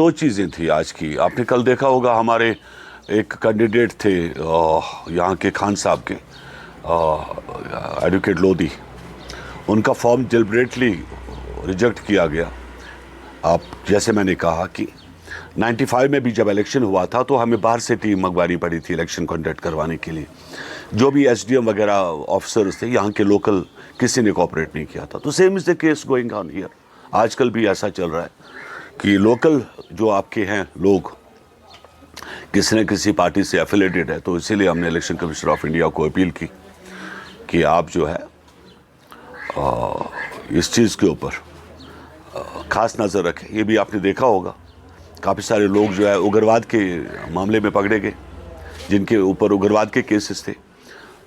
दो चीज़ें थी आज की। आपने कल देखा होगा हमारे एक कैंडिडेट थे यहाँ के खान साहब के एडवोकेट लोधी, उनका फॉर्म डिलिबरेटली रिजेक्ट किया गया। आप जैसे मैंने कहा कि 95 में भी जब इलेक्शन हुआ था तो हमें बाहर से टीम मंगवानी पड़ी थी इलेक्शन कंडक्ट करवाने के लिए। जो भी एसडीएम वगैरह ऑफिसर्स थे यहाँ के लोकल, किसी ने कोऑपरेट नहीं किया था। तो same is the case going on here. आजकल भी ऐसा चल रहा है कि लोकल जो आपके हैं लोग किसी न किसी पार्टी से एफिलेटेड है। तो इसीलिए हमने इलेक्शन कमिश्नर ऑफ इंडिया को अपील की कि आप जो है इस चीज़ के ऊपर खास नज़र रखें। ये भी आपने देखा होगा काफ़ी सारे लोग जो है उग्रवाद के मामले में पकड़े गए, जिनके ऊपर उग्रवाद के केसेस थे।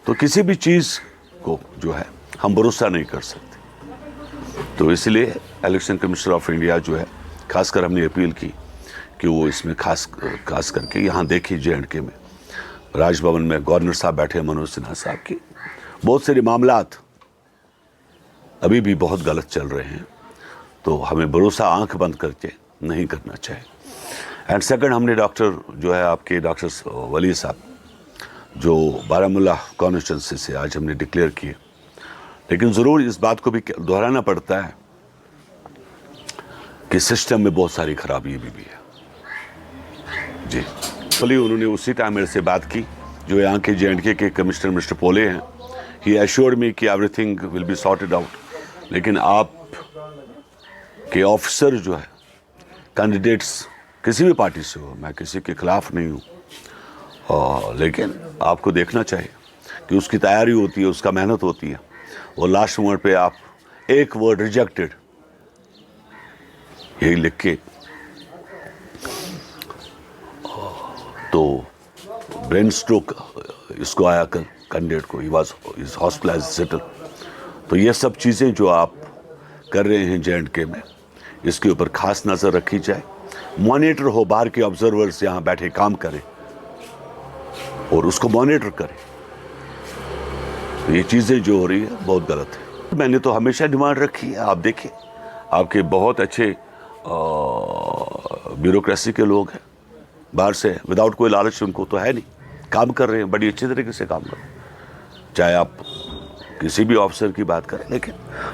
तो किसी भी चीज़ को जो है हम भरोसा नहीं कर सकते। तो इसलिए इलेक्शन कमिश्नर ऑफ इंडिया जो है खासकर हमने अपील की कि वो इसमें खास करके यहाँ देखिए JNK में राजभवन में गवर्नर साहब बैठे हैं, मनोज सिन्हा साहब की बहुत सारे मामलात अभी भी बहुत गलत चल रहे हैं। तो हमें भरोसा आंख बंद करके नहीं करना चाहिए। एंड सेकंड, हमने डॉक्टर जो है आपके डॉक्टर वली साहब जो बारामूला कॉन्स्टिट्यूंसी से आज हमने डिक्लेयर किए, लेकिन ज़रूर इस बात को भी दोहराना पड़ता है कि सिस्टम में बहुत सारी खराबी भी है जी। चलिए, उन्होंने उसी टाइम मेरे से बात की जो यहाँ के JNK के कमिश्नर मिस्टर पोले हैं। ही एश्योर्ड मी कि everything will be sorted out. लेकिन आप के ऑफिसर जो है कैंडिडेट्स किसी भी पार्टी से हो, मैं किसी के खिलाफ नहीं हूँ, लेकिन आपको देखना चाहिए कि उसकी तैयारी होती है, उसका मेहनत होती है। और लास्ट मोमेंट पे आप एक वर्ड रिजेक्टेड यही लिख के तो ब्रेन स्ट्रोक इसको आया कल कैंडिडेट को, इज हॉस्पिटलाइज्ड सेटल। तो ये सब चीज़ें जो आप कर रहे हैं JNK में, इसके ऊपर खास नज़र रखी जाए। मॉनिटर हो, बाहर के ऑब्जर्वर्स यहाँ बैठे काम करें और उसको मॉनिटर करें। तो ये चीज़ें जो हो रही है बहुत गलत है। मैंने तो हमेशा डिमांड रखी है। आप देखिए, आपके बहुत अच्छे ब्यूरोक्रेसी के लोग हैं बाहर से, विदाउट कोई लालच उनको तो है नहीं, काम कर रहे हैं, बड़ी अच्छी तरीके से काम कर रहे हैं। चाहे आप किसी भी ऑफिसर की बात करें, लेकिन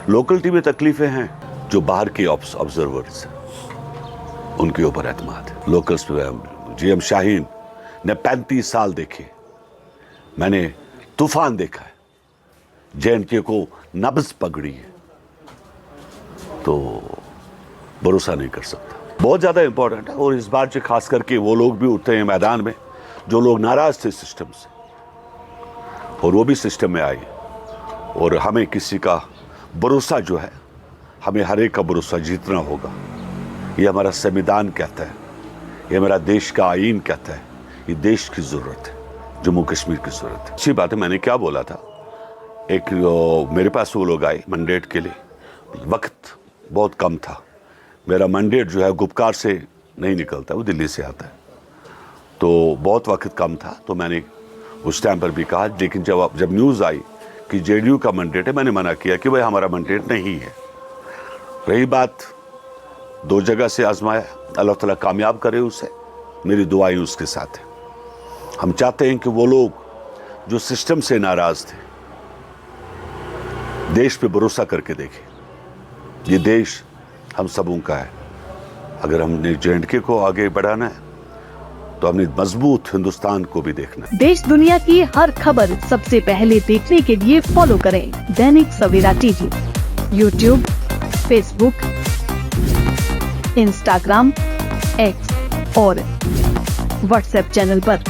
लोकलिटी में तकलीफ़ें हैं जो बाहर के ऑब्जर्वर्स हैं उनके ऊपर एतमाद है। लोकल्स GM शाहीन ने 35 साल देखे, मैंने तूफान देखा है, JNK को नब्ज़ पकड़ी है, तो भरोसा नहीं कर सकता। बहुत ज़्यादा इम्पोर्टेंट है। और इस बार जो खास करके वो लोग भी उठते हैं मैदान में जो लोग नाराज़ थे सिस्टम से, और वो भी सिस्टम में आए। और हमें किसी का भरोसा जो है, हमें हर एक का भरोसा जीतना होगा। ये हमारा संविधान कहता है, ये हमारा देश का आईन कहता है, ये देश की ज़रूरत है, जम्मू कश्मीर की ज़रूरत है। अच्छी बात है। मैंने क्या बोला था, एक मेरे पास वो लोग आए मैंडेट के लिए, वक्त बहुत कम था। मेरा मैंडेट जो है गुपकार से नहीं निकलता, वो दिल्ली से आता है, तो बहुत वक्त कम था। तो मैंने उस टाइम पर भी कहा, लेकिन जब न्यूज़ आई कि JDU का मैंडेट है, मैंने मना किया कि भाई हमारा मैंडेट नहीं है। रही बात, 2 जगह से आजमाया, अल्लाह ताला कामयाब करे उसे, मेरी दुआएं उसके साथ है। हम चाहते हैं कि वो लोग जो सिस्टम से नाराज़ थे, देश पे भरोसा करके देखें। ये देश हम सबों का है। अगर हमने JNK को आगे बढ़ाना है तो हमने मजबूत हिंदुस्तान को भी देखना है। देश दुनिया की हर खबर सबसे पहले देखने के लिए फॉलो करें Dainik Savera TV, YouTube, Facebook, Instagram, X और WhatsApp चैनल पर।